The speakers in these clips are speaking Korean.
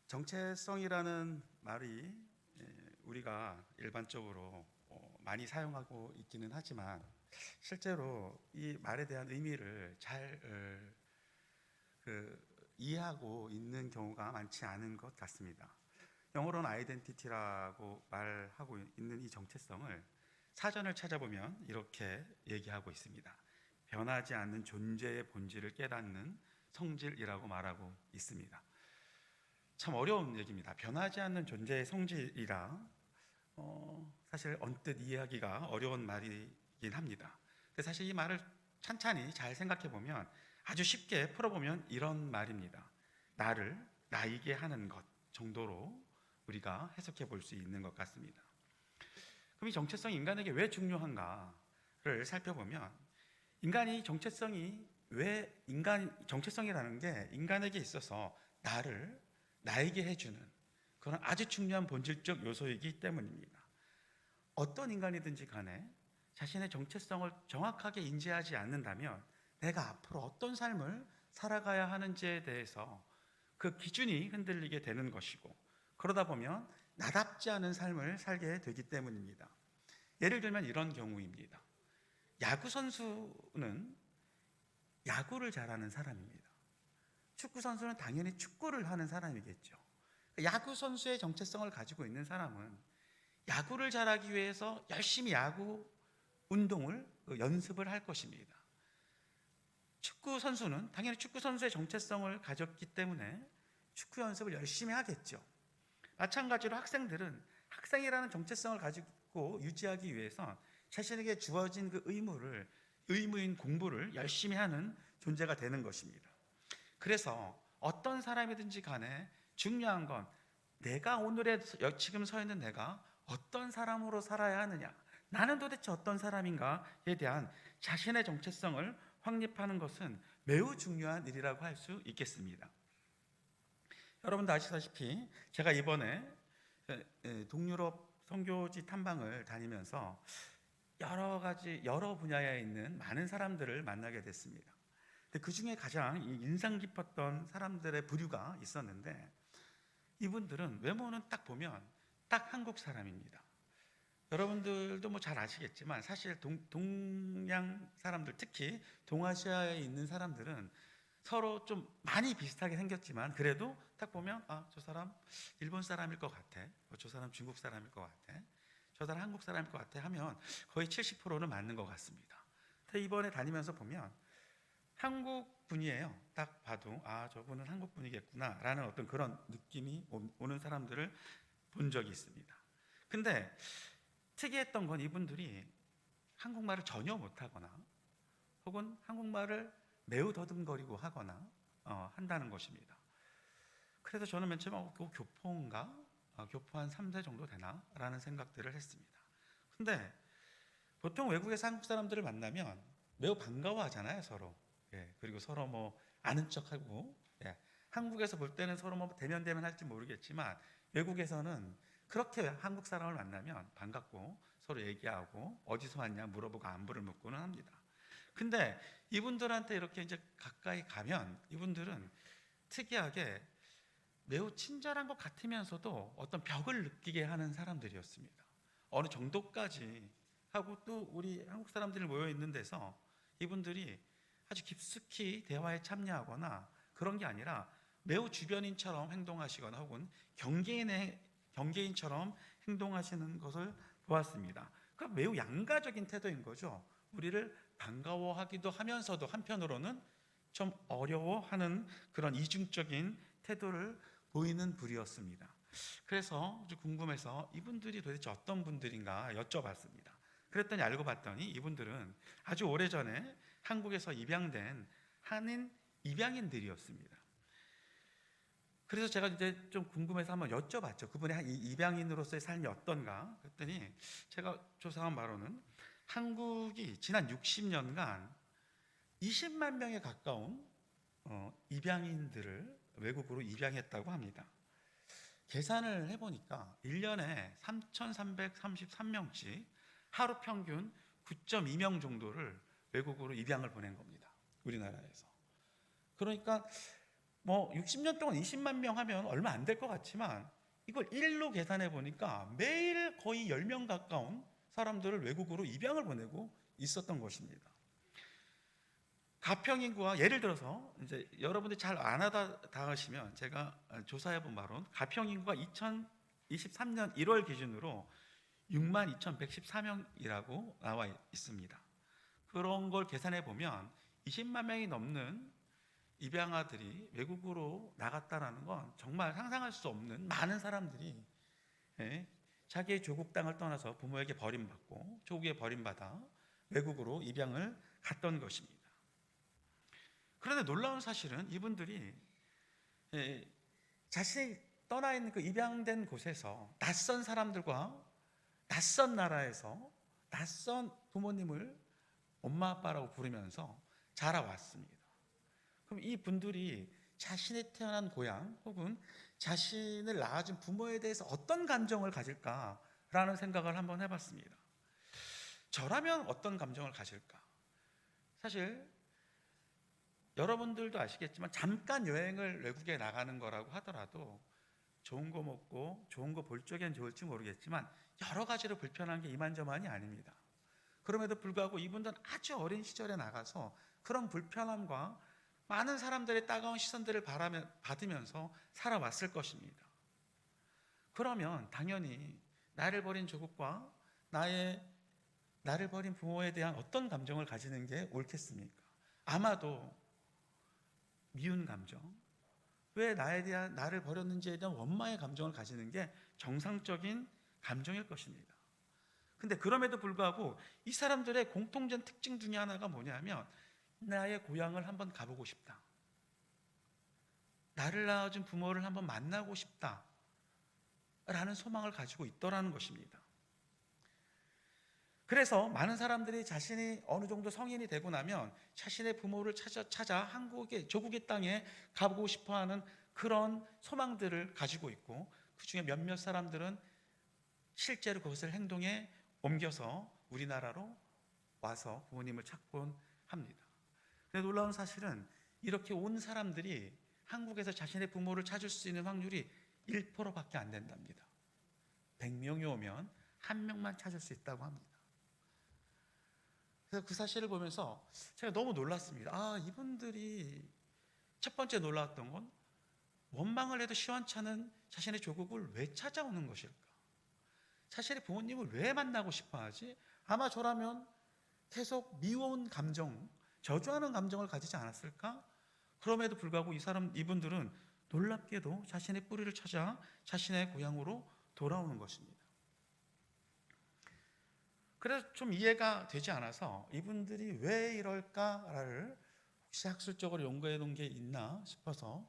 정체성이라는 말이 우리가 일반적으로 많이 사용하고 있기는 하지만 실제로 이 말에 대한 의미를 잘 이해하고 있는 경우가 많지 않은 것 같습니다. 영어로는 아이덴티티라고 말하고 있는 이 정체성을 사전을 찾아보면 이렇게 얘기하고 있습니다. 변하지 않는 존재의 본질을 깨닫는 성질이라고 말하고 있습니다. 참 어려운 얘기입니다. 변하지 않는 존재의 성질이라 사실 언뜻 이해하기가 어려운 말이긴 합니다. 근데 사실 이 말을 찬찬히 잘 생각해 보면 아주 쉽게 풀어보면 이런 말입니다. 나를 나이게 하는 것 정도로 우리가 해석해 볼 수 있는 것 같습니다. 그럼 이 정체성이 인간에게 왜 중요한가를 살펴보면 인간이 정체성이라는 게 인간에게 있어서 나를 나에게 해주는 그런 아주 중요한 본질적 요소이기 때문입니다. 어떤 인간이든지 간에 자신의 정체성을 정확하게 인지하지 않는다면 내가 앞으로 어떤 삶을 살아가야 하는지에 대해서 그 기준이 흔들리게 되는 것이고, 그러다 보면 나답지 않은 삶을 살게 되기 때문입니다. 예를 들면 이런 경우입니다. 야구 선수는 야구를 잘하는 사람입니다. 축구 선수는 당연히 축구를 하는 사람이겠죠. 야구 선수의 정체성을 가지고 있는 사람은 야구를 잘하기 위해서 열심히 야구 운동을 연습을 할 것입니다. 축구 선수는 당연히 축구 선수의 정체성을 가졌기 때문에 축구 연습을 열심히 하겠죠. 마찬가지로 학생들은 학생이라는 정체성을 가지고 유지하기 위해서 자신에게 주어진 그 의무인 공부를 열심히 하는 존재가 되는 것입니다. 그래서 어떤 사람이든지 간에 중요한 건 내가 지금 서 있는 내가 어떤 사람으로 살아야 하느냐, 나는 도대체 어떤 사람인가에 대한 자신의 정체성을 확립하는 것은 매우 중요한 일이라고 할 수 있겠습니다. 여러분도 아시다시피 제가 이번에 동유럽 선교지 탐방을 다니면서 여러 분야에 있는 많은 사람들을 만나게 됐습니다. 그 중에 가장 인상 깊었던 사람들의 부류가 있었는데, 이분들은 외모는 딱 보면 딱 한국 사람입니다. 여러분들도 뭐 잘 아시겠지만 사실 동양 사람들, 특히 동아시아에 있는 사람들은 서로 좀 많이 비슷하게 생겼지만 그래도 딱 보면 저 사람 일본 사람일 것 같아, 저 사람 중국 사람일 것 같아, 저 사람 한국 사람일 것 같아 하면 거의 70%는 맞는 것 같습니다. 근데 이번에 다니면서 보면 한국 분이에요. 딱 봐도 저분은 한국 분이겠구나 라는 어떤 그런 느낌이 오는 사람들을 본 적이 있습니다. 근데 특이했던 건 이분들이 한국말을 전혀 못하거나 혹은 한국말을 매우 더듬거리고 하거나 한다는 것입니다. 그래서 저는 맨 처음에 교포인가? 교포 한 3세 정도 되나? 라는 생각들을 했습니다. 근데 보통 외국에서 한국 사람들을 만나면 매우 반가워하잖아요, 서로. 그리고 서로 뭐 아는 척하고, 한국에서 볼 때는 서로 뭐 대면 할지 모르겠지만 외국에서는 그렇게 한국 사람을 만나면 반갑고 서로 얘기하고 어디서 왔냐 물어보고 안부를 묻고는 합니다. 근데 이분들한테 이렇게 이제 가까이 가면 이분들은 특이하게 매우 친절한 것 같으면서도 어떤 벽을 느끼게 하는 사람들이었습니다. 어느 정도까지 하고, 또 우리 한국 사람들이 모여 있는 데서 이분들이 아주 깊숙이 대화에 참여하거나 그런 게 아니라 매우 주변인처럼 행동하시거나 혹은 경계인처럼 행동하시는 것을 보았습니다. 그러니까 매우 양가적인 태도인 거죠. 우리를 반가워하기도 하면서도 한편으로는 좀 어려워하는 그런 이중적인 태도를 보이는 분이었습니다. 그래서 아주 궁금해서 이분들이 도대체 어떤 분들인가 여쭤봤습니다. 그랬더니 알고 봤더니 이분들은 아주 오래전에 한국에서 입양된 한인 입양인들이었습니다. 그래서 제가 이제 좀 궁금해서 한번 여쭤봤죠. 그분의 입양인으로서의 삶이 어떤가? 그랬더니 제가 조사한 바로는 한국이 지난 60년간 20만 명에 가까운 입양인들을 외국으로 입양했다고 합니다. 계산을 해보니까 1년에 3,333명씩 하루 평균 9.2명 정도를 외국으로 입양을 보낸 겁니다. 우리나라에서. 그러니까 뭐 60년 동안 20만 명 하면 얼마 안 될 것 같지만 이걸 일로 계산해 보니까 매일 거의 10명 가까운 사람들을 외국으로 입양을 보내고 있었던 것입니다. 가평 인구가 예를 들어서 이제 여러분들이 잘 안 하다 하시면 제가 조사해 본 바로는 가평 인구가 2023년 1월 기준으로 62,114명이라고 나와 있습니다. 그런 걸 계산해 보면 20만 명이 넘는 입양아들이 외국으로 나갔다라는 건 정말 상상할 수 없는 많은 사람들이 자기의 조국 땅을 떠나서 부모에게 버림받고 조국에 버림받아 외국으로 입양을 갔던 것입니다. 그런데 놀라운 사실은 이분들이 자신이 떠나 있는 그 입양된 곳에서 낯선 사람들과 낯선 나라에서 낯선 부모님을 엄마 아빠라고 부르면서 자라왔습니다. 그럼 이 분들이 자신이 태어난 고향 혹은 자신을 낳아준 부모에 대해서 어떤 감정을 가질까라는 생각을 한번 해봤습니다. 저라면 어떤 감정을 가질까? 사실 여러분들도 아시겠지만 잠깐 여행을 외국에 나가는 거라고 하더라도 좋은 거 먹고 좋은 거 볼 적엔 좋을지 모르겠지만 여러 가지로 불편한 게 이만저만이 아닙니다. 그럼에도 불구하고 이분들은 아주 어린 시절에 나가서 그런 불편함과 많은 사람들의 따가운 시선들을 받으면서 살아왔을 것입니다. 그러면 당연히 나를 버린 조국과 나를 버린 부모에 대한 어떤 감정을 가지는 게 옳겠습니까? 아마도 미운 감정, 왜 나를 버렸는지에 대한 원망의 감정을 가지는 게 정상적인 감정일 것입니다. 근데 그럼에도 불구하고 이 사람들의 공통된 특징 중에 하나가 뭐냐면 나의 고향을 한번 가보고 싶다. 나를 낳아준 부모를 한번 만나고 싶다. 라는 소망을 가지고 있더라는 것입니다. 그래서 많은 사람들이 자신이 어느 정도 성인이 되고 나면 자신의 부모를 찾아 조국의 땅에 가보고 싶어하는 그런 소망들을 가지고 있고 그 중에 몇몇 사람들은 실제로 그것을 행동에 옮겨서 우리나라로 와서 부모님을 찾곤 합니다. 그런데 놀라운 사실은 이렇게 온 사람들이 한국에서 자신의 부모를 찾을 수 있는 확률이 1%밖에 안 된답니다. 100명이 오면 1명만 찾을 수 있다고 합니다. 그래서 그 사실을 보면서 제가 너무 놀랐습니다. 이분들이 첫 번째 놀라웠던 건 원망을 해도 시원찮은 자신의 조국을 왜 찾아오는 것일까? 자신의 부모님을 왜 만나고 싶어 하지? 아마 저라면 계속 미워온 감정, 저주하는 감정을 가지지 않았을까? 그럼에도 불구하고 이분들은 놀랍게도 자신의 뿌리를 찾아 자신의 고향으로 돌아오는 것입니다. 그래서 좀 이해가 되지 않아서 이분들이 왜 이럴까를 혹시 학술적으로 연구해 놓은 게 있나 싶어서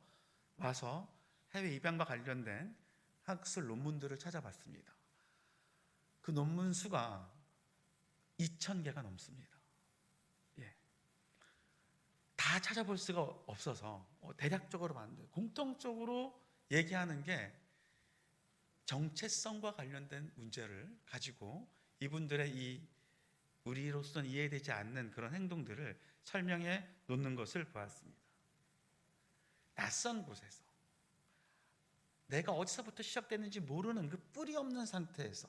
와서 해외 입양과 관련된 학술 논문들을 찾아봤습니다. 그 논문 수가 2,000개가 넘습니다. 다 찾아볼 수가 없어서 대략적으로 봤는데 공통적으로 얘기하는 게 정체성과 관련된 문제를 가지고 이분들의 우리로서는 이해되지 않는 그런 행동들을 설명해 놓는 것을 보았습니다. 낯선 곳에서 내가 어디서부터 시작됐는지 모르는 그 뿌리 없는 상태에서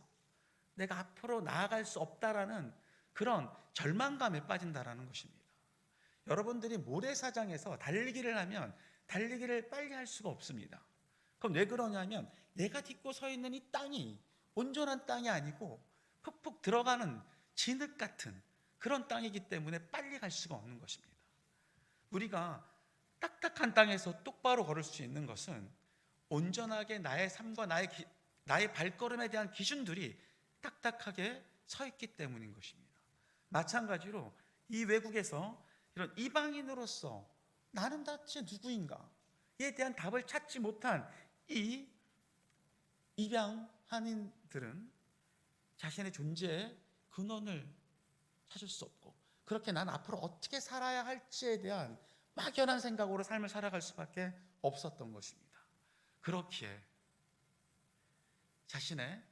내가 앞으로 나아갈 수 없다라는 그런 절망감에 빠진다라는 것입니다. 여러분들이 모래사장에서 달리기를 하면 달리기를 빨리 할 수가 없습니다. 그럼 왜 그러냐면 내가 딛고 서 있는 이 땅이 온전한 땅이 아니고 푹푹 들어가는 진흙 같은 그런 땅이기 때문에 빨리 갈 수가 없는 것입니다. 우리가 딱딱한 땅에서 똑바로 걸을 수 있는 것은 온전하게 나의 삶과 나의 발걸음에 대한 기준들이 딱딱하게 서 있기 때문인 것입니다. 마찬가지로 이 외국에서 이런 이방인으로서 나는 대체 누구인가에 대한 답을 찾지 못한 이 입양 한인들은 자신의 존재의 근원을 찾을 수 없고 그렇게 난 앞으로 어떻게 살아야 할지에 대한 막연한 생각으로 삶을 살아갈 수밖에 없었던 것입니다. 그렇기에 자신의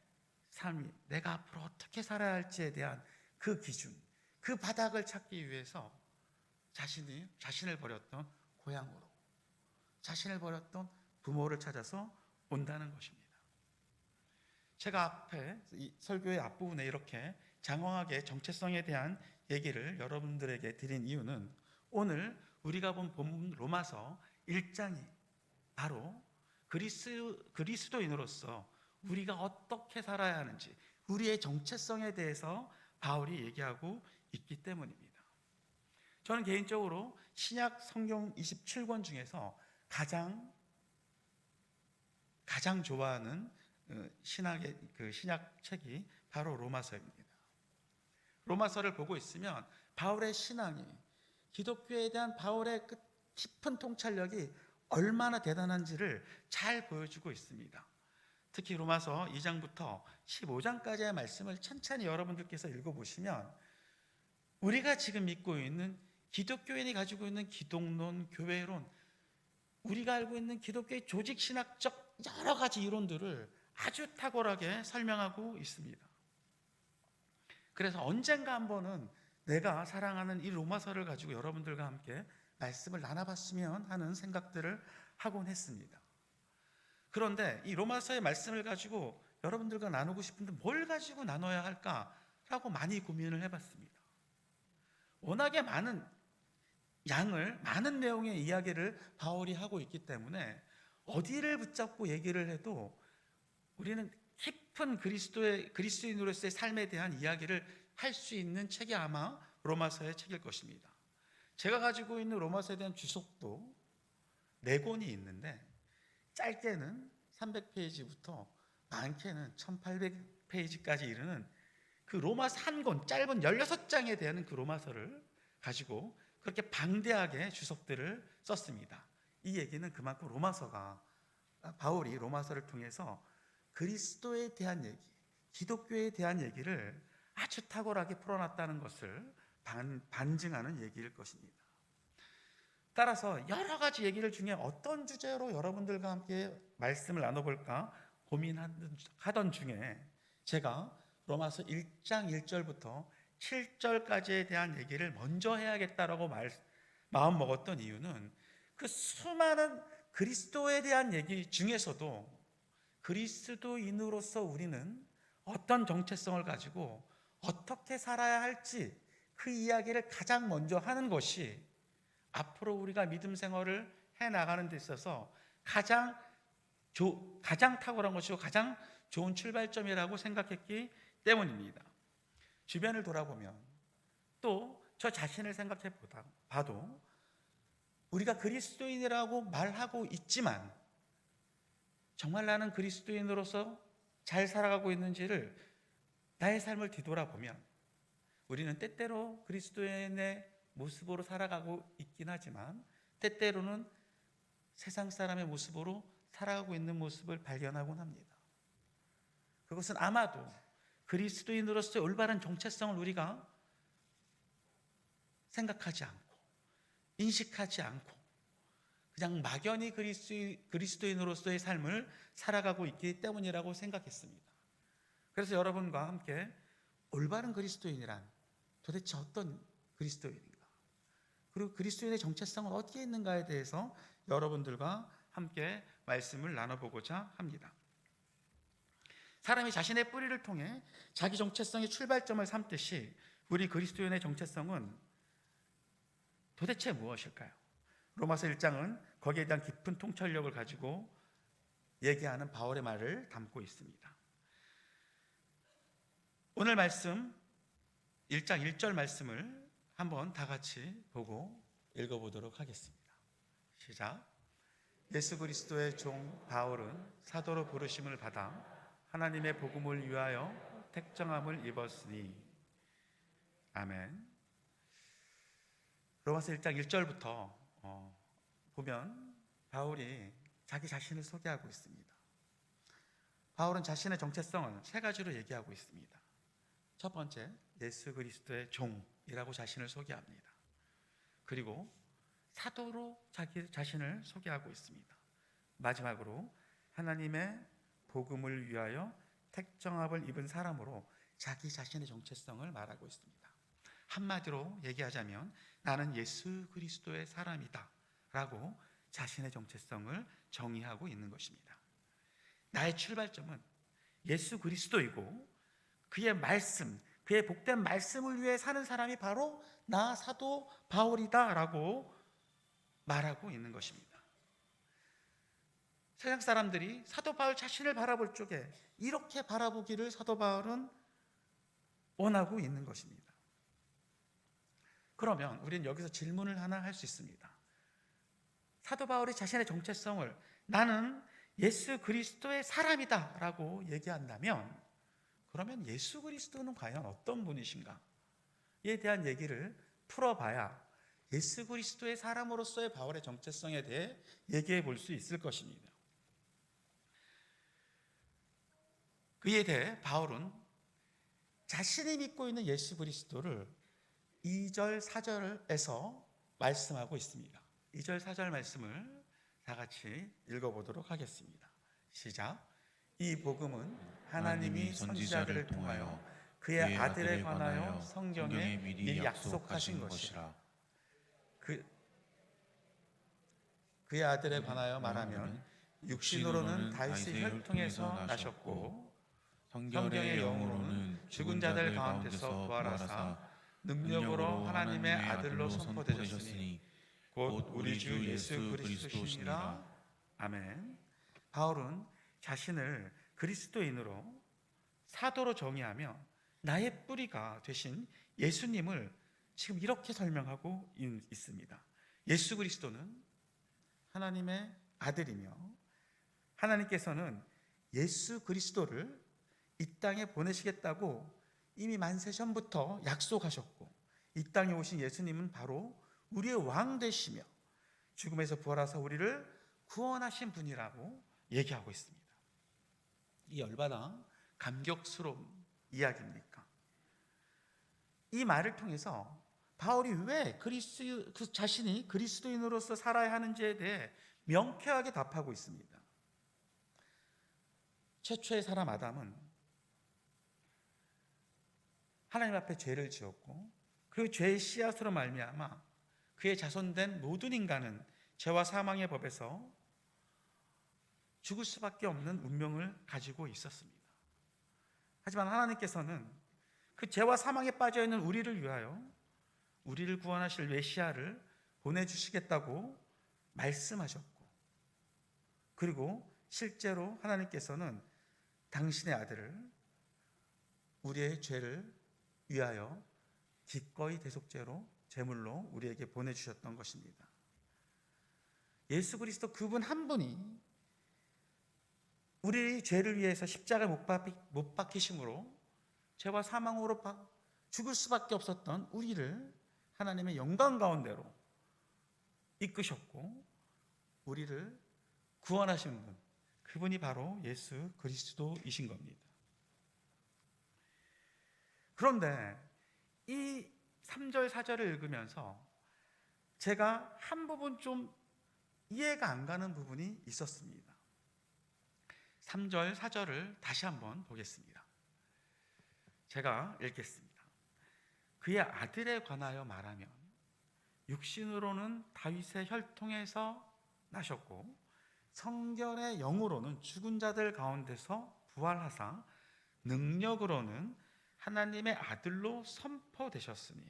삶이 내가 앞으로 어떻게 살아야 할지에 대한 그 기준, 그 바닥을 찾기 위해서 자신을 버렸던 고향으로 자신을 버렸던 부모를 찾아서 온다는 것입니다. 제가 앞에 이 설교의 앞부분에 이렇게 장황하게 정체성에 대한 얘기를 여러분들에게 드린 이유는 오늘 우리가 본 본문 로마서 1장이 바로 그리스도인으로서 우리가 어떻게 살아야 하는지, 우리의 정체성에 대해서 바울이 얘기하고 있기 때문입니다. 저는 개인적으로 신약 성경 27권 중에서 가장 좋아하는 신약 책이 바로 로마서입니다. 로마서를 보고 있으면 바울의 신앙이, 기독교에 대한 바울의 그 깊은 통찰력이 얼마나 대단한지를 잘 보여주고 있습니다. 특히 로마서 2장부터 15장까지의 말씀을 천천히 여러분들께서 읽어보시면 우리가 지금 믿고 있는 기독교인이 가지고 있는 기독론, 교회론, 우리가 알고 있는 기독교의 조직신학적 여러 가지 이론들을 아주 탁월하게 설명하고 있습니다. 그래서 언젠가 한 번은 내가 사랑하는 이 로마서를 가지고 여러분들과 함께 말씀을 나눠봤으면 하는 생각들을 하곤 했습니다. 그런데 이 로마서의 말씀을 가지고 여러분들과 나누고 싶은데 뭘 가지고 나눠야 할까라고 많이 고민을 해봤습니다. 워낙에 많은 내용의 이야기를 바울이 하고 있기 때문에 어디를 붙잡고 얘기를 해도 우리는 깊은 그리스도인으로서의 삶에 대한 이야기를 할 수 있는 책이 아마 로마서의 책일 것입니다. 제가 가지고 있는 로마서에 대한 주석도 4권이 있는데 짧게는 300페이지부터 많게는 1800페이지까지 이르는 그 로마서 한 권, 짧은 16장에 대한 그 로마서를 가지고 그렇게 방대하게 주석들을 썼습니다. 이 얘기는 그만큼 바울이 로마서를 통해서 그리스도에 대한 얘기, 기독교에 대한 얘기를 아주 탁월하게 풀어놨다는 것을 반증하는 얘기일 것입니다. 따라서 여러 가지 얘기를 중에 어떤 주제로 여러분들과 함께 말씀을 나눠볼까 고민하던 중에 제가 로마서 1장 1절부터 7절까지에 대한 얘기를 먼저 해야겠다라고 마음 먹었던 이유는 그 수많은 그리스도에 대한 얘기 중에서도 그리스도인으로서 우리는 어떤 정체성을 가지고 어떻게 살아야 할지 그 이야기를 가장 먼저 하는 것이 앞으로 우리가 믿음 생활을 해나가는 데 있어서 가장 탁월한 것이고 가장 좋은 출발점이라고 생각했기 때문입니다. 주변을 돌아보면 또 저 자신을 생각해 봐도 우리가 그리스도인이라고 말하고 있지만 정말 나는 그리스도인으로서 잘 살아가고 있는지를 나의 삶을 뒤돌아보면 우리는 때때로 그리스도인의 모습으로 살아가고 있긴 하지만 때때로는 세상 사람의 모습으로 살아가고 있는 모습을 발견하곤 합니다. 그것은 아마도 그리스도인으로서의 올바른 정체성을 우리가 생각하지 않고 인식하지 않고 그냥 막연히 그리스도인으로서의 삶을 살아가고 있기 때문이라고 생각했습니다. 그래서 여러분과 함께 올바른 그리스도인이란 도대체 어떤 그리스도인인가, 그리고 그리스도인의 정체성은 어디에 있는가에 대해서 여러분들과 함께 말씀을 나눠보고자 합니다. 사람이 자신의 뿌리를 통해 자기 정체성의 출발점을 삼듯이 우리 그리스도인의 정체성은 도대체 무엇일까요? 로마서 1장은 거기에 대한 깊은 통찰력을 가지고 얘기하는 바울의 말을 담고 있습니다. 오늘 말씀 1장 1절 말씀을 한번 다 같이 보고 읽어보도록 하겠습니다. 시작. 예수 그리스도의 종 바울은 사도로 부르심을 받아 하나님의 복음을 위하여 택정함을 입었으니. 아멘. 로마서 1장 1절부터 보면 바울이 자기 자신을 소개하고 있습니다. 바울은 자신의 정체성을 3가지로 얘기하고 있습니다. 첫 번째, 예수 그리스도의 종이라고 자신을 소개합니다. 그리고 사도로 자기 자신을 소개하고 있습니다. 마지막으로 하나님의 복음을 위하여 택정함을 입은 사람으로 자기 자신의 정체성을 말하고 있습니다. 한마디로 얘기하자면 나는 예수 그리스도의 사람이다 라고 자신의 정체성을 정의하고 있는 것입니다. 나의 출발점은 예수 그리스도이고 그의 말씀, 그의 복된 말씀을 위해 사는 사람이 바로 나 사도 바울이다라고 말하고 있는 것입니다. 세상 사람들이 사도 바울 자신을 바라볼 적에 이렇게 바라보기를 사도 바울은 원하고 있는 것입니다. 그러면 우리는 여기서 질문을 하나 할 수 있습니다. 사도 바울이 자신의 정체성을 나는 예수 그리스도의 사람이다 라고 얘기한다면, 그러면 예수 그리스도는 과연 어떤 분이신가? 에 대한 얘기를 풀어봐야 예수 그리스도의 사람으로서의 바울의 정체성에 대해 얘기해 볼 수 있을 것입니다. 그에 대해 바울은 자신이 믿고 있는 예수 그리스도를 2절, 4절에서 말씀하고 있습니다. 2절, 4절 말씀을 다 같이 읽어보도록 하겠습니다. 시작. 이 복음은 하나님이 선지자들을 통하여 그의 아들에 관하여 성경에 미리 약속하신 것이라. 그의 아들에 관하여 말하면 육신으로는 다윗의 혈통에서 나셨고 성경의 영으로는 죽은 자들 가운데서 부활하사 능력으로 하나님의 아들로 선포되셨으니 곧 우리 주 예수 그리스도시니라. 아멘. 바울은 자신을 그리스도인으로 사도로 정의하며 나의 뿌리가 되신 예수님을 지금 이렇게 설명하고 있습니다. 예수 그리스도는 하나님의 아들이며 하나님께서는 예수 그리스도를 이 땅에 보내시겠다고 이미 만세 전부터 약속하셨고, 이 땅에 오신 예수님은 바로 우리의 왕 되시며 죽음에서 부활하사 우리를 구원하신 분이라고 얘기하고 있습니다. 이 얼마나 감격스러운 이야기입니까? 이 말을 통해서 바울이 왜 자신이 그리스도인으로서 살아야 하는지에 대해 명쾌하게 답하고 있습니다. 최초의 사람 아담은 하나님 앞에 죄를 지었고, 그 죄의 씨앗으로 말미암아 그의 자손된 모든 인간은 죄와 사망의 법에서 죽을 수밖에 없는 운명을 가지고 있었습니다. 하지만 하나님께서는 그 죄와 사망에 빠져 있는 우리를 위하여 우리를 구원하실 메시아를 보내주시겠다고 말씀하셨고, 그리고 실제로 하나님께서는 당신의 아들을 우리의 죄를 위하여 기꺼이 대속죄로 제물로 우리에게 보내주셨던 것입니다. 예수 그리스도 그분 한 분이 우리의 죄를 위해서 십자가에 못 박히심으로 죄와 사망으로 죽을 수밖에 없었던 우리를 하나님의 영광 가운데로 이끄셨고 우리를 구원하신 분, 그분이 바로 예수 그리스도이신 겁니다. 그런데 이 3절, 4절을 읽으면서 제가 한 부분 좀 이해가 안 가는 부분이 있었습니다. 3절, 4절을 다시 한번 보겠습니다. 제가 읽겠습니다. 그의 아들에 관하여 말하면 육신으로는 다윗의 혈통에서 나셨고 성경의 영으로는 죽은 자들 가운데서 부활하사 능력으로는 하나님의 아들로 선포되셨으니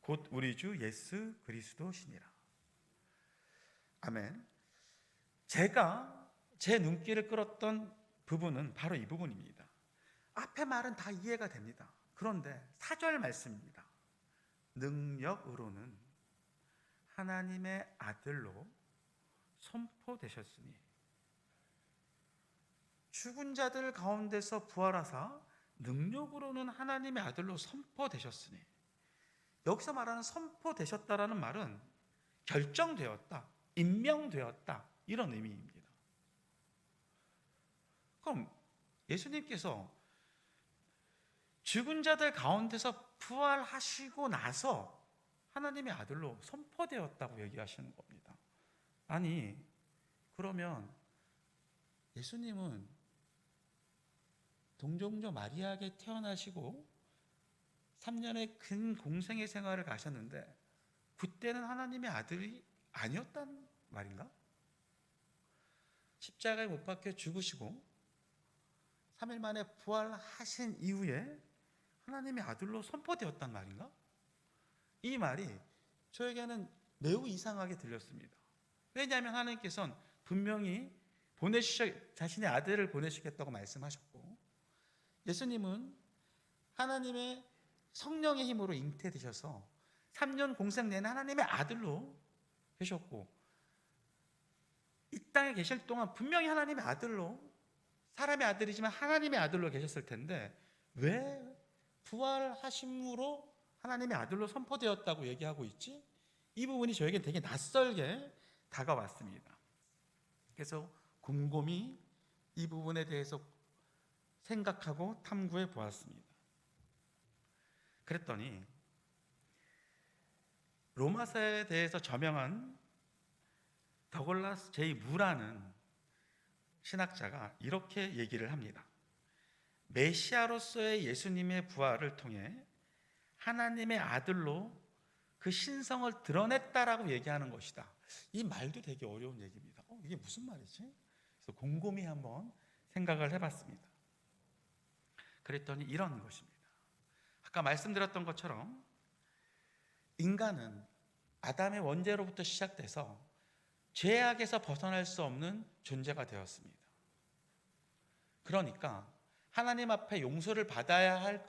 곧 우리 주 예수 그리스도시니라. 아멘. 제가 제 눈길을 끌었던 부분은 바로 이 부분입니다. 앞에 말은 다 이해가 됩니다. 그런데 4절 말씀입니다. 능력으로는 하나님의 아들로 선포되셨으니, 죽은 자들 가운데서 부활하사 능력으로는 하나님의 아들로 선포되셨으니, 여기서 말하는 선포되셨다라는 말은 결정되었다, 임명되었다, 이런 의미입니다. 그럼 예수님께서 죽은 자들 가운데서 부활하시고 나서 하나님의 아들로 선포되었다고 얘기하시는 겁니다. 아니, 그러면 예수님은 동정녀 마리아에게 태어나시고 3년의 근 공생의 생활을 가셨는데 그때는 하나님의 아들이 아니었다는 말인가? 십자가에 못 박혀 죽으시고 3일 만에 부활하신 이후에 하나님의 아들로 선포되었단 말인가? 이 말이 저에게는 매우 이상하게 들렸습니다. 왜냐하면 하나님께서는 분명히 자신의 아들을 보내시겠다고 말씀하셨고, 예수님은 하나님의 성령의 힘으로 잉태되셔서 3년 공생 내내 하나님의 아들로 계셨고, 이 땅에 계실 동안 분명히 하나님의 아들로, 사람의 아들이지만 하나님의 아들로 계셨을 텐데 왜 부활하심으로 하나님의 아들로 선포되었다고 얘기하고 있지? 이 부분이 저에게 되게 낯설게 다가왔습니다. 그래서 곰곰이 이 부분에 대해서 생각하고 탐구해 보았습니다. 그랬더니 로마서에 대해서 저명한 더글라스 제이 무라는 신학자가 이렇게 얘기를 합니다. 메시아로서의 예수님의 부활을 통해 하나님의 아들로 그 신성을 드러냈다라고 얘기하는 것이다. 이 말도 되게 어려운 얘기입니다. 이게 무슨 말이지? 그래서 곰곰이 한번 생각을 해봤습니다. 그랬더니 이런 것입니다. 아까 말씀드렸던 것처럼 인간은 아담의 원죄로부터 시작돼서 죄악에서 벗어날 수 없는 존재가 되었습니다. 그러니까 하나님 앞에 용서를 받아야 할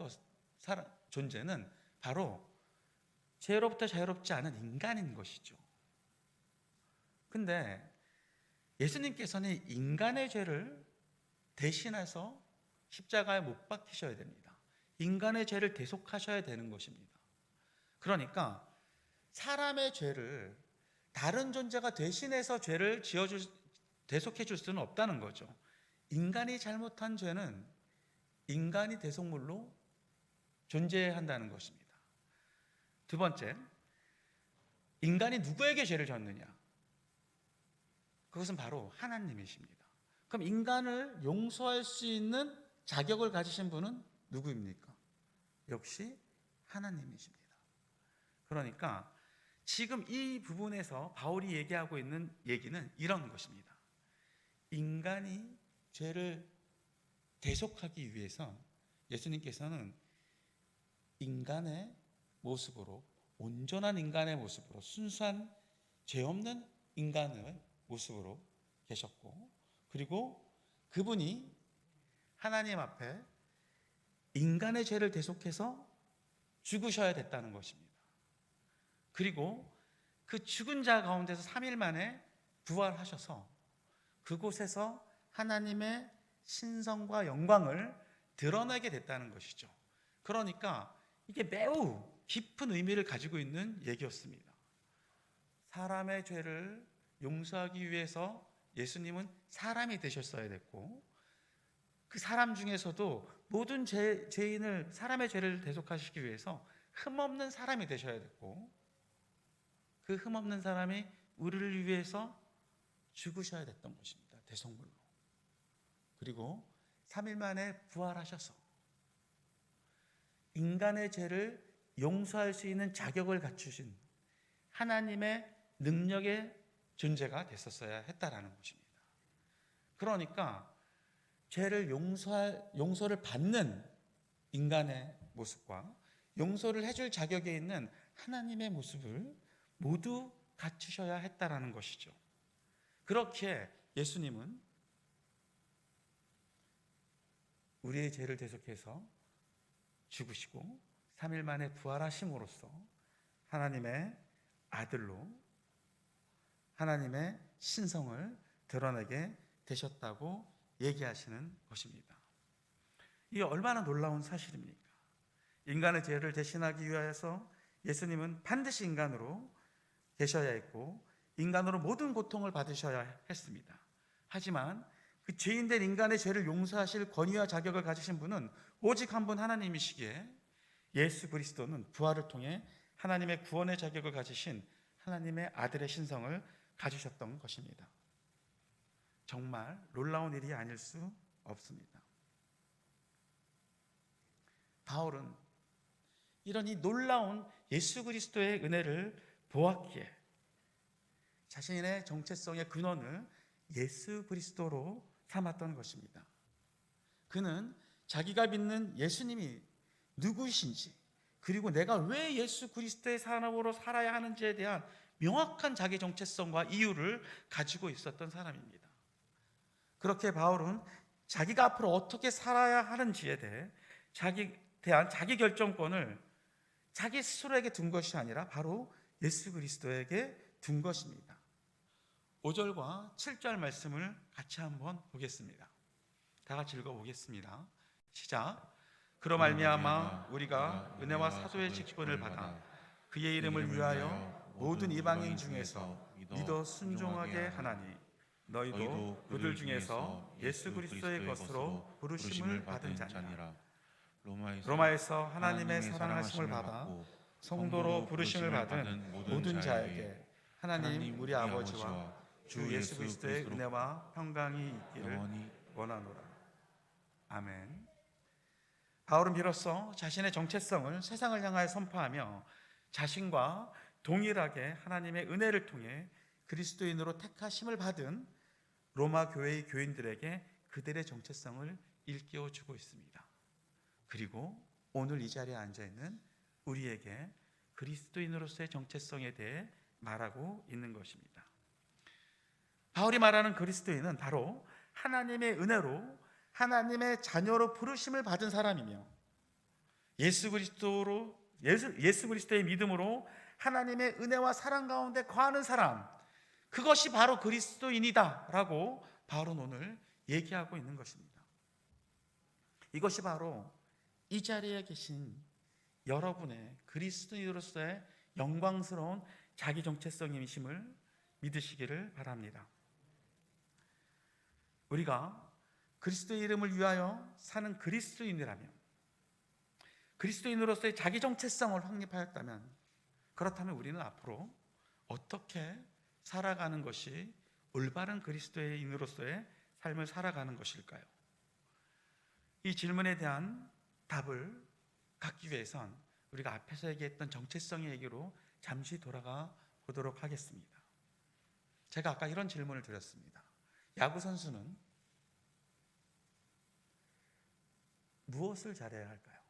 존재는 바로 죄로부터 자유롭지 않은 인간인 것이죠. 근데 예수님께서는 인간의 죄를 대신해서 십자가에 못 박히셔야 됩니다. 인간의 죄를 대속하셔야 되는 것입니다. 그러니까 사람의 죄를 다른 존재가 대신해서 죄를 대속해 줄 수는 없다는 거죠. 인간이 잘못한 죄는 인간이 대속물로 존재한다는 것입니다. 두 번째, 인간이 누구에게 죄를 졌느냐? 그것은 바로 하나님이십니다. 그럼 인간을 용서할 수 있는 자격을 가지신 분은 누구입니까? 역시 하나님이십니다. 그러니까 지금 이 부분에서 바울이 얘기하고 있는 얘기는 이런 것입니다. 인간이 죄를 대속하기 위해서 예수님께서는 인간의 모습으로, 온전한 인간의 모습으로, 순수한 죄 없는 인간의 모습으로 계셨고, 그리고 그분이 하나님 앞에 인간의 죄를 대속해서 죽으셔야 됐다는 것입니다. 그리고 그 죽은 자 가운데서 3일 만에 부활하셔서 그곳에서 하나님의 신성과 영광을 드러내게 됐다는 것이죠. 그러니까 이게 매우 깊은 의미를 가지고 있는 얘기였습니다. 사람의 죄를 용서하기 위해서 예수님은 사람이 되셨어야 됐고, 그 사람 중에서도 모든 죄인을, 사람의 죄를 대속하시기 위해서 흠없는 사람이 되셔야 됐고, 그 흠없는 사람이 우리를 위해서 죽으셔야 됐던 것입니다. 대속물로. 그리고 3일 만에 부활하셔서 인간의 죄를 용서할 수 있는 자격을 갖추신 하나님의 능력의 존재가 됐었어야 했다라는 것입니다. 그러니까 죄를 용서를 받는 인간의 모습과 용서를 해줄 자격에 있는 하나님의 모습을 모두 갖추셔야 했다라는 것이죠. 그렇게 예수님은 우리의 죄를 대속해서 죽으시고 3일 만에 부활하심으로써 하나님의 아들로 하나님의 신성을 드러내게 되셨다고 얘기하시는 것입니다. 이게 얼마나 놀라운 사실입니까? 인간의 죄를 대신하기 위해서 예수님은 반드시 인간으로 계셔야 했고 인간으로 모든 고통을 받으셔야 했습니다. 하지만 그 죄인된 인간의 죄를 용서하실 권위와 자격을 가지신 분은 오직 한 분 하나님이시기에 예수 그리스도는 부활을 통해 하나님의 구원의 자격을 가지신 하나님의 아들의 신성을 가지셨던 것입니다. 정말 놀라운 일이 아닐 수 없습니다. 바울은 이런 이 놀라운 예수 그리스도의 은혜를 보았기에 자신의 정체성의 근원을 예수 그리스도로 삼았던 것입니다. 그는 자기가 믿는 예수님이 누구이신지, 그리고 내가 왜 예수 그리스도의 사람으로 살아야 하는지에 대한 명확한 자기 정체성과 이유를 가지고 있었던 사람입니다. 그렇게 바울은 자기가 앞으로 어떻게 살아야 하는지에 대한 자기 결정권을 자기 스스로에게 둔 것이 아니라 바로 예수 그리스도에게 둔 것입니다. 5절과 7절 말씀을 같이 한번 보겠습니다. 다 같이 읽어보겠습니다. 시작. 그로 말미암아 우리가 은혜와 사도의 직분을 받아 그의 이름을 위하여 모든 이방인 중에서 믿어 순종하게 하나니 너희도 그들 중에서 예수 그리스도의 것으로 부르심을 받은 자니라. 로마에서 하나님의 사랑하심을 받아 성도로 부르심을 받은 모든 자에게 하나님 우리 아버지와 주 예수 그리스도의 은혜와 평강이 있기를 원하노라. 아멘. 바울은 비로소 자신의 정체성을 세상을 향하여 선포하며 자신과 동일하게 하나님의 은혜를 통해 그리스도인으로 택하심을 받은 로마 교회의 교인들에게 그들의 정체성을 일깨워주고 있습니다. 그리고 오늘 이 자리에 앉아있는 우리에게 그리스도인으로서의 정체성에 대해 말하고 있는 것입니다. 바울이 말하는 그리스도인은 바로 하나님의 은혜로 하나님의 자녀로 부르심을 받은 사람이며 예수 그리스도의 믿음으로 하나님의 은혜와 사랑 가운데 거하는 사람, 그것이 바로 그리스도인이다 라고 바울은 오늘 얘기하고 있는 것입니다. 이것이 바로 이 자리에 계신 여러분의 그리스도인으로서의 영광스러운 자기 정체성임을 믿으시기를 바랍니다. 우리가 그리스도의 이름을 위하여 사는 그리스도인이라면, 그리스도인으로서의 자기 정체성을 확립하였다면, 그렇다면 우리는 앞으로 어떻게 살아가는 것이 올바른 그리스도인으로서의 삶을 살아가는 것일까요? 이 질문에 대한 답을 갖기 위해선 우리가 앞에서 얘기했던 정체성의 얘기로 잠시 돌아가 보도록 하겠습니다. 제가 아까 이런 질문을 드렸습니다. 야구 선수는 무엇을 잘해야 할까요?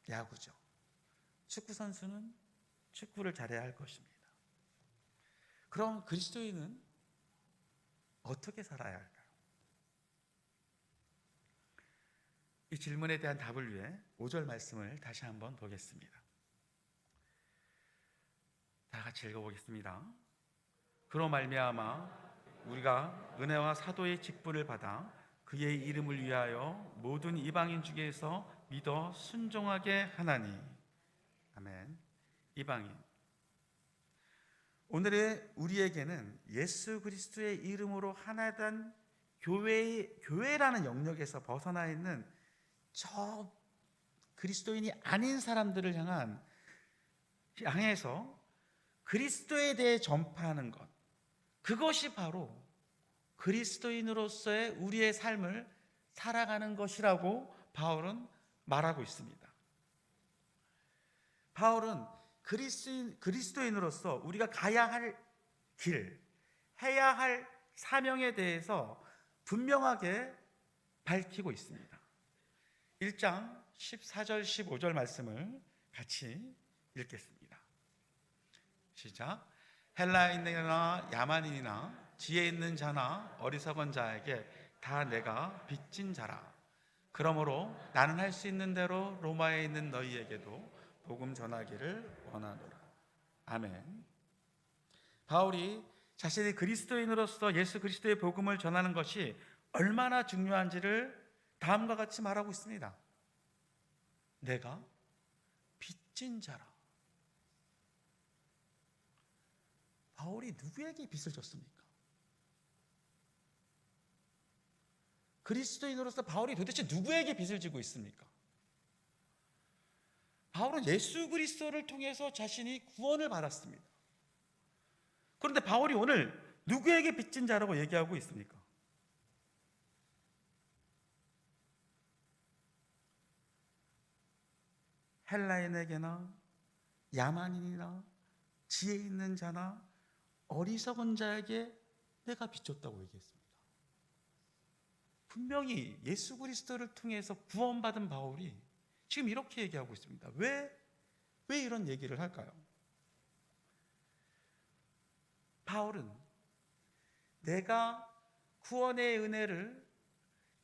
야구죠. 축구 선수는 축구를 잘해야 할 것입니다. 그럼 그리스도인은 어떻게 살아야 할까요? 이 질문에 대한 답을 위해 5절 말씀을 다시 한번 보겠습니다. 다 같이 읽어보겠습니다. 그로 말미암아 우리가 은혜와 사도의 직분을 받아 그의 이름을 위하여 모든 이방인 중에서 믿어 순종하게 하나니. 아멘. 이방인. 오늘의 우리에게는 예수 그리스도의 이름으로 하나된 교회라는 영역에서 벗어나 있는 저 그리스도인이 아닌 사람들을 향해서 그리스도에 대해 전파하는 것, 그것이 바로 그리스도인으로서의 우리의 삶을 살아가는 것이라고 바울은 말하고 있습니다. 바울은 그리스도인으로서 우리가 가야 할 길, 해야 할 사명에 대해서 분명하게 밝히고 있습니다. 1장 14절 15절 말씀을 같이 읽겠습니다. 시작. 헬라인이나 야만인이나 지혜 있는 자나 어리석은 자에게 다 내가 빚진 자라. 그러므로 나는 할 수 있는 대로 로마에 있는 너희에게도 복음 전하기를 원하노라. 아멘. 바울이 자신이 그리스도인으로서 예수 그리스도의 복음을 전하는 것이 얼마나 중요한지를 다음과 같이 말하고 있습니다. 내가 빚진 자라. 바울이 누구에게 빚을 졌습니까? 그리스도인으로서 바울이 도대체 누구에게 빚을 지고 있습니까? 바울은 예수 그리스도를 통해서 자신이 구원을 받았습니다. 그런데 바울이 오늘 누구에게 빚진 자라고 얘기하고 있습니까? 헬라인에게나 야만인이나 지혜 있는 자나 어리석은 자에게 내가 비췄다고 얘기했습니다. 분명히 예수 그리스도를 통해서 구원받은 바울이 지금 이렇게 얘기하고 있습니다. 왜 이런 얘기를 할까요? 바울은 내가 구원의 은혜를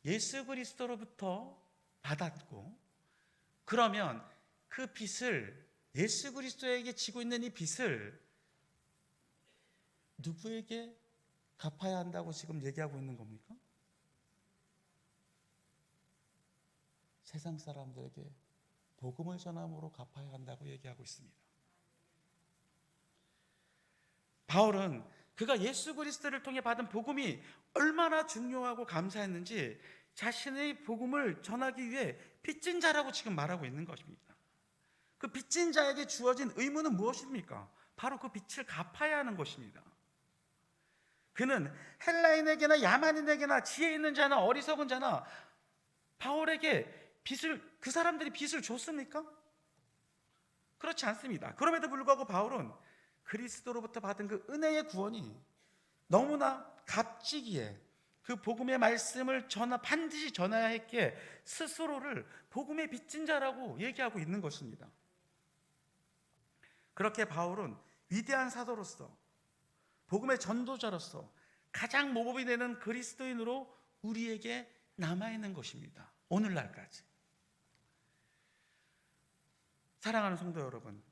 예수 그리스도로부터 받았고, 그러면 그 빚을, 예수 그리스도에게 지고 있는 이 빚을 누구에게 갚아야 한다고 지금 얘기하고 있는 겁니까? 세상 사람들에게 복음을 전함으로 갚아야 한다고 얘기하고 있습니다. 바울은 그가 예수 그리스도를 통해 받은 복음이 얼마나 중요하고 감사했는지 자신의 복음을 전하기 위해 빚진 자라고 지금 말하고 있는 것입니다. 그 빚진 자에게 주어진 의무는 무엇입니까? 바로 그 빚을 갚아야 하는 것입니다. 그는 헬라인에게나 야만인에게나 지혜 있는 자나 어리석은 자나 바울에게 그 사람들이 빚을 줬습니까? 그렇지 않습니다. 그럼에도 불구하고 바울은 그리스도로부터 받은 그 은혜의 구원이 너무나 값지기에 그 복음의 말씀을 반드시 전해야 했기에 스스로를 복음의 빚진 자라고 얘기하고 있는 것입니다. 그렇게 바울은 위대한 사도로서, 복음의 전도자로서 가장 모범이 되는 그리스도인으로 우리에게 남아있는 것입니다. 오늘날까지. 사랑하는 성도 여러분,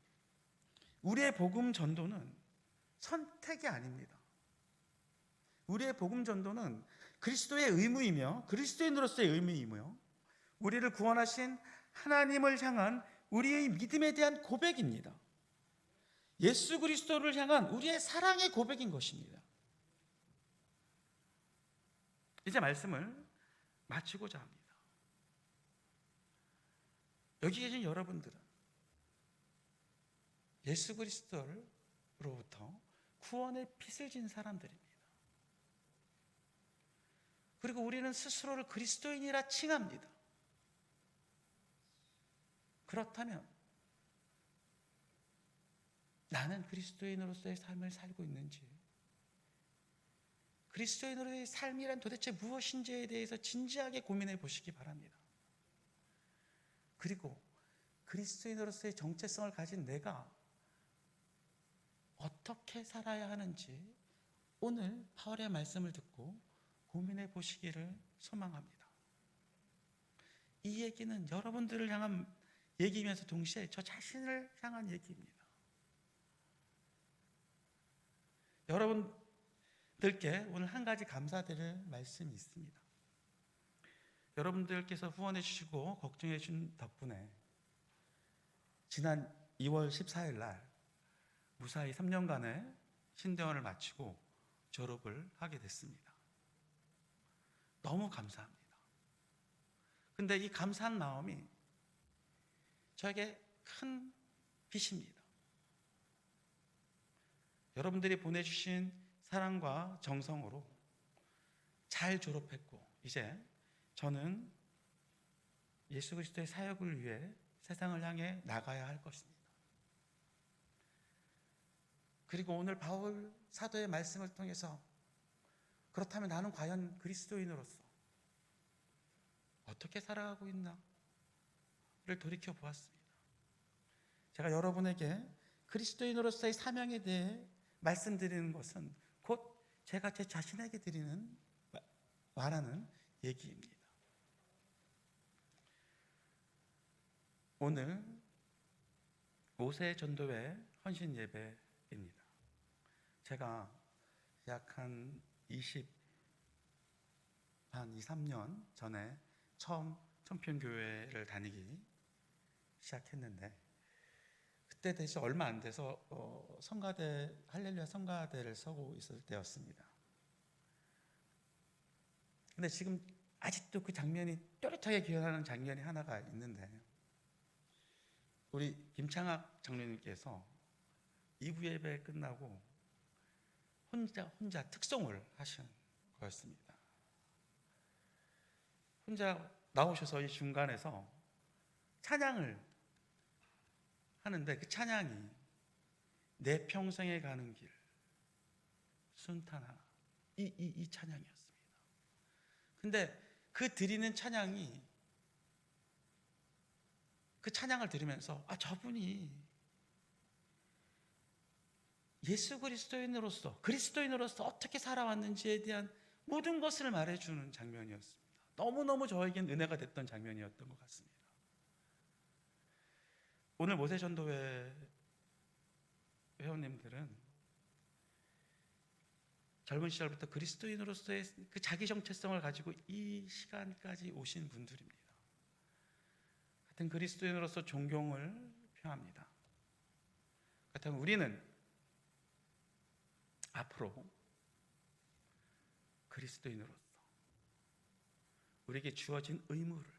우리의 복음 전도는 선택이 아닙니다. 우리의 복음 전도는 그리스도의 의무이며 그리스도인으로서의 의무이며 우리를 구원하신 하나님을 향한 우리의 믿음에 대한 고백입니다. 예수 그리스도를 향한 우리의 사랑의 고백인 것입니다. 이제 말씀을 마치고자 합니다. 여기 계신 여러분들은 예수 그리스도로부터 구원의 빚을 진 사람들입니다. 그리고 우리는 스스로를 그리스도인이라 칭합니다. 그렇다면 나는 그리스도인으로서의 삶을 살고 있는지, 그리스도인으로의 삶이란 도대체 무엇인지에 대해서 진지하게 고민해 보시기 바랍니다. 그리고 그리스도인으로서의 정체성을 가진 내가 어떻게 살아야 하는지 오늘 바울의 말씀을 듣고 고민해 보시기를 소망합니다. 이 얘기는 여러분들을 향한 얘기이면서 동시에 저 자신을 향한 얘기입니다. 여러분들께 오늘 한 가지 감사드릴 말씀이 있습니다. 여러분들께서 후원해 주시고 걱정해 주신 덕분에 지난 2월 14일 날 무사히 3년간의 신대원을 마치고 졸업을 하게 됐습니다. 너무 감사합니다. 근데 이 감사한 마음이 저에게 큰 빚입니다. 여러분들이 보내주신 사랑과 정성으로 잘 졸업했고 이제 저는 예수 그리스도의 사역을 위해 세상을 향해 나가야 할 것입니다. 그리고 오늘 바울 사도의 말씀을 통해서 그렇다면 나는 과연 그리스도인으로서 어떻게 살아가고 있나를 돌이켜 보았습니다. 제가 여러분에게 그리스도인으로서의 사명에 대해 말씀드리는 것은 곧 제가 제 자신에게 말하는 얘기입니다. 오늘 5세 전도회 헌신 예배입니다. 제가 약 한 23년 전에 처음 청평교회를 다니기 시작했는데 그때 대신 얼마 안 돼서 할렐루야 성가대를 서고 있을 때였습니다. 근데 지금 아직도 그 장면이 또렷하게 기억나는 장면이 하나가 있는데 우리 김창학 장로님께서 2부 예배 끝나고 혼자 특송을 하신 거였습니다. 혼자 나오셔서 이 중간에서 찬양을 하는데 그 찬양이 내 평생에 가는 길, 순탄하나. 이 찬양이었습니다. 근데 그 드리는 찬양이, 그 찬양을 들으면서 저분이 예수 그리스도인으로서 어떻게 살아왔는지에 대한 모든 것을 말해주는 장면이었습니다. 너무너무 저에겐 은혜가 됐던 장면이었던 것 같습니다. 오늘 모세전도회 회원님들은 젊은 시절부터 그리스도인으로서의 그 자기 정체성을 가지고 이 시간까지 오신 분들입니다. 같은 그리스도인으로서 존경을 표합니다. 그렇다면 우리는 앞으로 그리스도인으로서 우리에게 주어진 의무를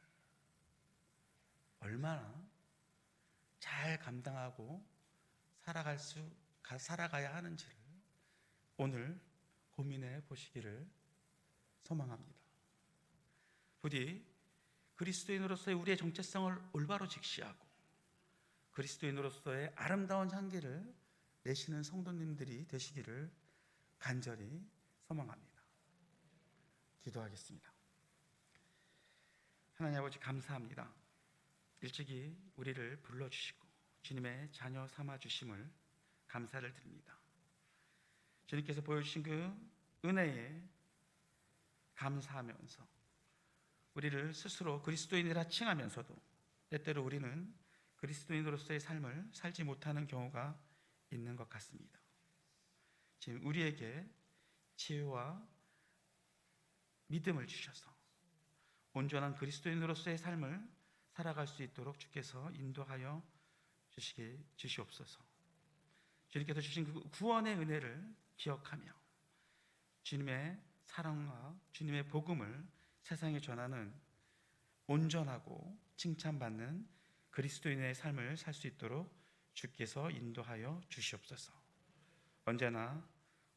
얼마나 잘 감당하고 살아가야 하는지를 오늘 고민해 보시기를 소망합니다. 부디 그리스도인으로서의 우리의 정체성을 올바로 직시하고 그리스도인으로서의 아름다운 향기를 내시는 성도님들이 되시기를 간절히 소망합니다. 기도하겠습니다. 하나님 아버지, 감사합니다. 일찍이 우리를 불러주시고 주님의 자녀 삼아주심을 감사를 드립니다. 주님께서 보여주신 그 은혜에 감사하면서 우리를 스스로 그리스도인이라 칭하면서도 때때로 우리는 그리스도인으로서의 삶을 살지 못하는 경우가 있는 것 같습니다. 지금 우리에게 지혜와 믿음을 주셔서 온전한 그리스도인으로서의 삶을 살아갈 수 있도록 주께서 인도하여 주시옵소서. 주님께서 주신 그 구원의 은혜를 기억하며 주님의 사랑과 주님의 복음을 세상에 전하는 온전하고 칭찬받는 그리스도인의 삶을 살 수 있도록 주께서 인도하여 주시옵소서. 언제나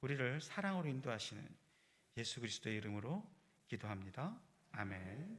우리를 사랑으로 인도하시는 예수 그리스도의 이름으로 기도합니다. 아멘.